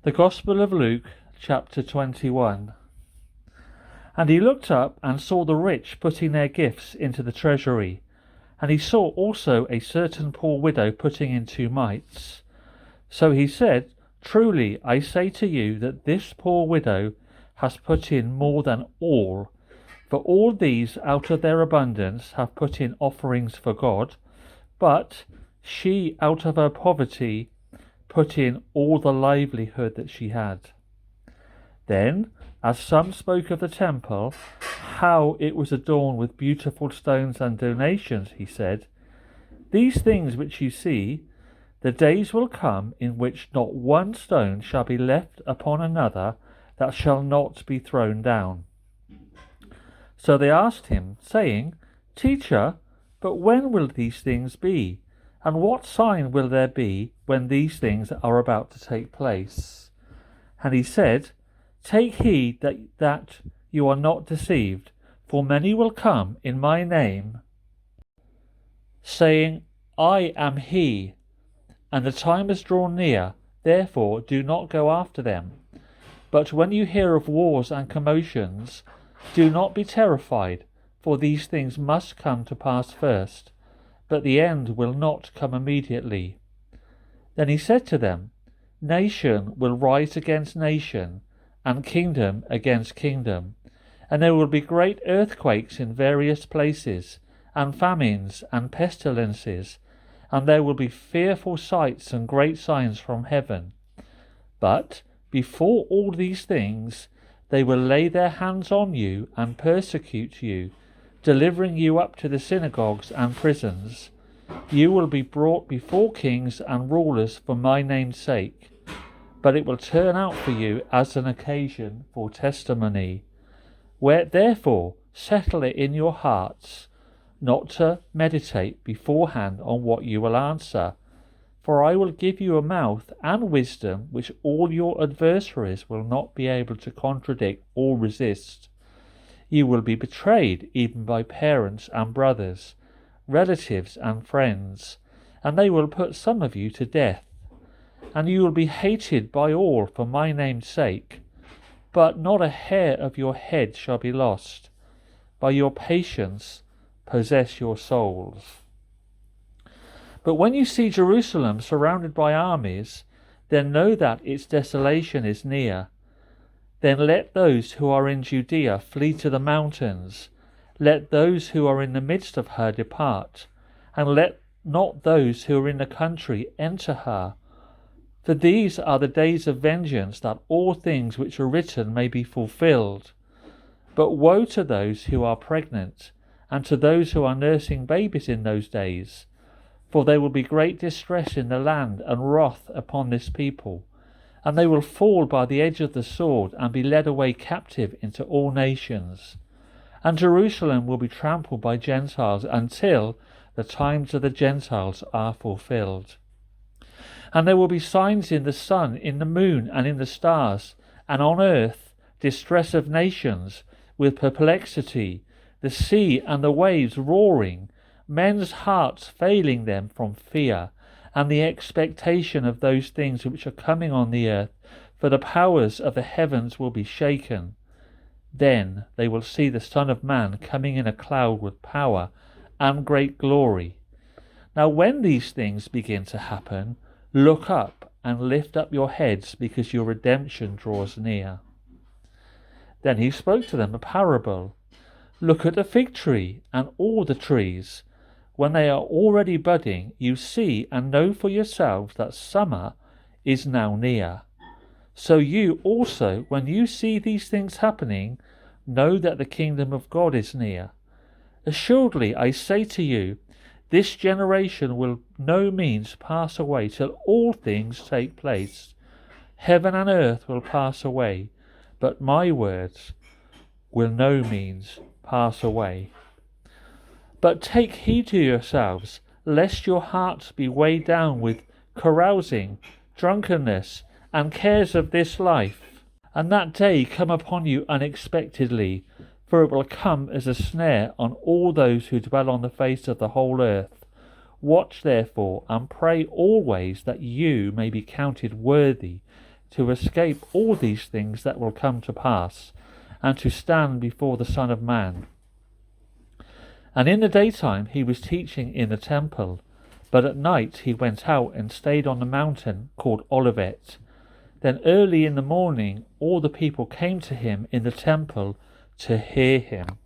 The Gospel of Luke, chapter 21. And he looked up and saw the rich putting their gifts into the treasury. And he saw also a certain poor widow putting in 2 mites. So he said, Truly I say to you that this poor widow has put in more than all. For all these out of their abundance have put in offerings for God, but she out of her poverty put in all the livelihood that she had. Then, as some spoke of the temple, how it was adorned with beautiful stones and donations, he said, These things which you see, the days will come in which not one stone shall be left upon another that shall not be thrown down. So they asked him, saying, Teacher, but when will these things be? And what sign will there be when these things are about to take place? And he said, Take heed that you are not deceived, for many will come in my name, saying, I am he, and the time is drawn near, therefore do not go after them. But when you hear of wars and commotions, do not be terrified, for these things must come to pass first, but the end will not come immediately. Then he said to them, Nation will rise against nation, and kingdom against kingdom, and there will be great earthquakes in various places, and famines and pestilences, and there will be fearful sights and great signs from heaven. But before all these things, they will lay their hands on you and persecute you, delivering you up to the synagogues and prisons. You will be brought before kings and rulers for my name's sake, but it will turn out for you as an occasion for testimony. Therefore, settle it in your hearts, not to meditate beforehand on what you will answer. For I will give you a mouth and wisdom which all your adversaries will not be able to contradict or resist. You will be betrayed even by parents and brothers, relatives and friends, and they will put some of you to death. And you will be hated by all for my name's sake, but not a hair of your head shall be lost. By your patience possess your souls. But when you see Jerusalem surrounded by armies, then know that its desolation is near. Then let those who are in Judea flee to the mountains. Let those who are in the midst of her depart, and let not those who are in the country enter her. For these are the days of vengeance, that all things which are written may be fulfilled. But woe to those who are pregnant, and to those who are nursing babies in those days. For there will be great distress in the land and wrath upon this people, and they will fall by the edge of the sword and be led away captive into all nations. And Jerusalem will be trampled by Gentiles until the times of the Gentiles are fulfilled. And there will be signs in the sun, in the moon, and in the stars, and on earth distress of nations, with perplexity, the sea and the waves roaring, men's hearts failing them from fear, and the expectation of those things which are coming on the earth, for the powers of the heavens will be shaken. Then they will see the Son of Man coming in a cloud with power and great glory. Now when these things begin to happen, look up and lift up your heads, because your redemption draws near. Then he spoke to them a parable. Look at the fig tree and all the trees. When they are already budding, you see and know for yourselves that summer is now near. So you also, when you see these things happening, know that the kingdom of God is near. Assuredly, I say to you, this generation will no means pass away till all things take place. Heaven and earth will pass away, but my words will no means pass away. But take heed to yourselves, lest your hearts be weighed down with carousing, drunkenness, and cares of this life, and that day come upon you unexpectedly, for it will come as a snare on all those who dwell on the face of the whole earth. Watch therefore, and pray always that you may be counted worthy to escape all these things that will come to pass, and to stand before the Son of Man. And in the daytime he was teaching in the temple, but at night he went out and stayed on the mountain called Olivet. Then early in the morning all the people came to him in the temple to hear him.